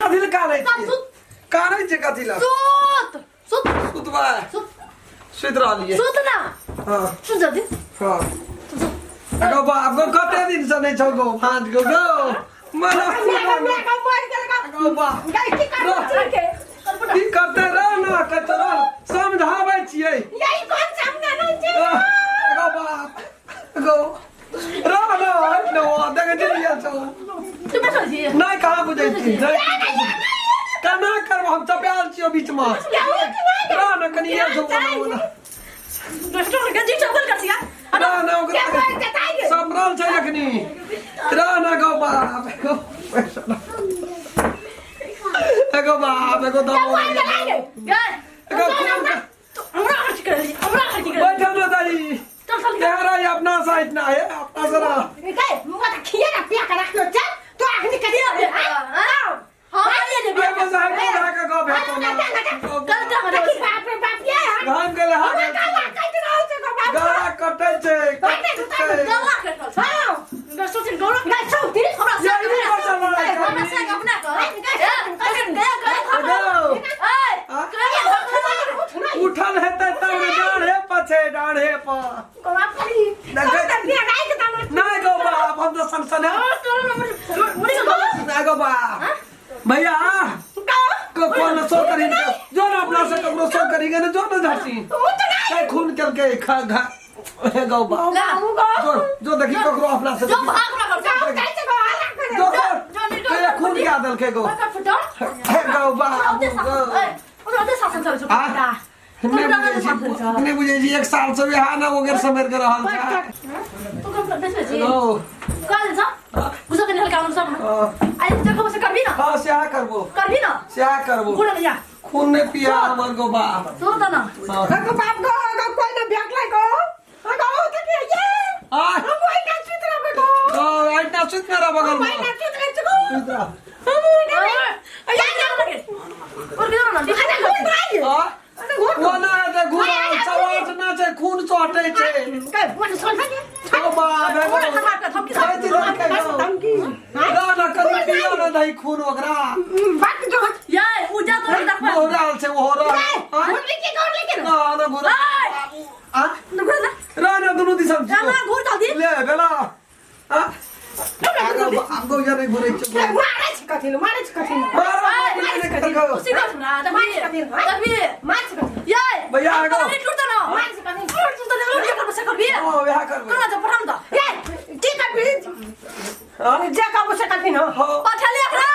कथी ले कानै छी कानै छी कथी ले सुतबा सुत रहलिए सुत ना हां सुत जल्दी हां गो बाप गो कते दिन से नहीं छौ गो भांज गो मना गो बाप की करते रह ना कतरा समझाबै छियै यही कौन समझा नहीं छै गो बाप गो रह ना नो देख जलिया छौ तू बैठो जी नहीं कहां बुझै छी केना करब हम चपेल छियो बीच में रह ना कनी ये छौ ना दोस्तों के जी चौकल कर सिया ना ना समरल छै अखनी रह ना गो बाप गो बाप एगो दम बैठो ना दाई यार ये अपना साइड ना है अपना जरा उठल हेतै तब डाढ़े पछे डाढ़े पर नहीं गो बाप हम तो सनसन गो बाप भैया को कौन सो करी जो ना अपना से ककरो सो करीगे ना जो ना झासी काय खून करके खा घा गो बाप जो देखी ककरो अपना से जो खून क्या दल के गो बाप नहीं बुझे जी एक साल से बिहार ना वगैरह समेर कर रहल छ तू कब बैठ जी कल जा गुस्सा करने हल्का हम सब आई देखो बस करबी ना हां सेहा करबो बोल भैया खून ने पिया हमर गो बाप तो ना गो बाप गो कोई ना ब्याक लाई गो तो के ये हम कोई ना चित्र में गो आइटा सुत मेरा बगल में ना चित्र को और किधर ना दिखा वो ना दे गुना सवाट ना छै खून चोटे छै गो बाप ना करी पिया ना दही खून ओकरा ये उजा तो देख पा ओराल छै ओरा ना गुना राना दुनु दिसम ले बेला आपको यार नहीं बोले मारे छ कथि उसी का सुना तभी ये भैया आगो टूटता ना टूटता ना लोग कर सकल भी ओ यहां कर कहां जा पठाम दा ये ठीक है भी जे का बसे कथि न पठा ले एकरा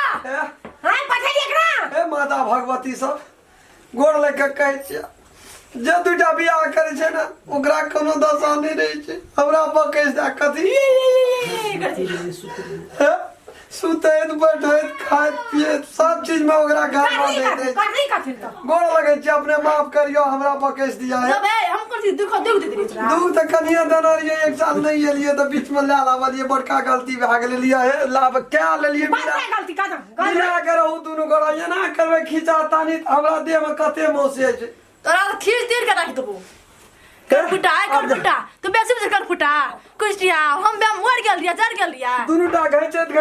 हां पठा ले एकरा ए माता भगवती सब गोड़ लेके कहै छै जे दुटा बियाह करे छै ना ओकरा कोनो दशा नहीं रही छै हमरा बकैस दा कथि सुतैत बैठैत खाइत पियत सब चीज में ओकरा गाल दे कथि तो गोड़ लगे छै अपने माफ करियो हमरा बकैस दिया है सब है हम कर दुख दे दे दूध त कनिया देना रहिए एक साल नहीं एलिए तो बीच में ले लावलिए बड़का गलती भए गेल लिया है लाभ क्या ले लिए गलती का बिना के रहू दुनु गोड़ा ये ना करबे खींचा तानी हमरा देह में कते मोसे छै तोरा खींच तीर के रख देबो कर फुटा तू बेसी से कर फुटा कुछिया हम बे मर गेल रिया जर गेल रिया दुनु टा घैचत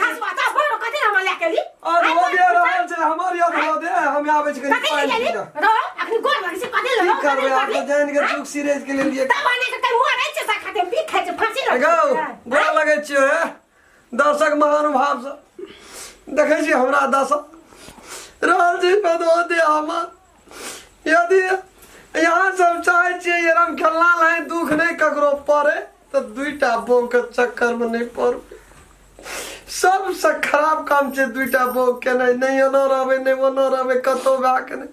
खसवा ता फोड़ कथि हम ले के ली और हो दे रहल छै हमर याद हो दे हम आबै छी कथि ले ली रो अखनी गोर लगे से कथि ले करबे आप तो जान के दुख सिरेज के लिए तबाने के मुआ नहीं छै खाते भी खाइ छै फांसी गो गोड़ लगे छियो हे दर्शक महानुभाव से देखै छी हमरा दर्शक रहल छै बदो दे हमर यदि यहाँ सब चाहे छियै हम खेलना लाइन दुख नहीं ककरो पड़े तो दुईटा बो के चक्कर में नहीं पड़बे सबसे खराब काम छै दुईटा बो के नहीं ओना रहबे नहीं ओना रहबे कतो भए के नहीं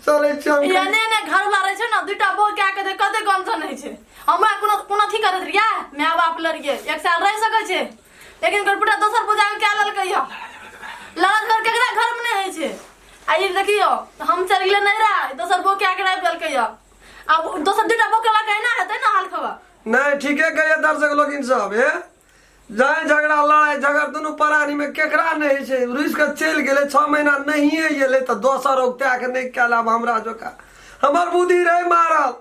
चले छी हम एने ने घर बारे छै ना दुटा बो के के कते गम छ नहीं छै हमरा कोनो थी करत रिया माय बाप लड़िए एक साल रह सकै छै लेकिन गरपुटा दोसर पूजा के क्या ललकै यो लाल घर केकरा घर में नहीं है छै आई देखियो हम चल गेले नहीं रहा दोसर बो के आके बेल के अब दोसर दुटा बो के ला कहना हेतै ना हाल खबा नहीं ठीके कहिए दर्शक लोग इन सब है जाए झगड़ा लड़ाई झगड़ दोनों प्राणी में केकरा नहीं छै रुस के चल गेले 6 महीना नहीं एले तो दोसर उगता के नहीं केला हमरा जोका हमर बुद्धि रहे मारल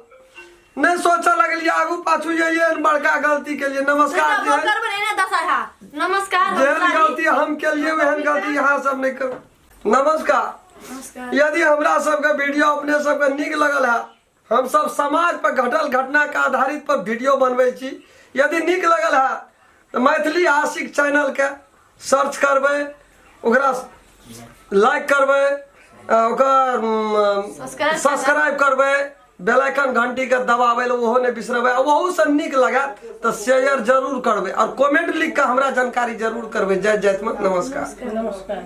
नहीं सोचा लगलिए आगू पाछू ये बड़का गलती के लिए। नमस्कार बेटा, वो करबे नहीं ना दशा है। नमस्कार जेहन नमस्कार। गलती हम के लिए वहन गलती यहाँ सब नहीं करो। नमस्कार। नमस्कार। यदि हमरा सबके वीडियो अपने सबके निक लगल है, हम सब समाज पर घटल घटना के आधारित पर वीडियो बनबै छी, यदि निक लगल है तो मैथिली आशिक चैनल के सर्च करबै, ओकरा लाइक करबै, ओकर सब्सक्राइब करबै, बेल आइकन घंटी के दबाबै ले ओहो नहीं बिसरबै। वहू से निक लगत तो शेयर जरूर करबै और कमेंट लिख के हमरा जानकारी जरूर करबै। जय जय। नमस्कार। नमस्कार।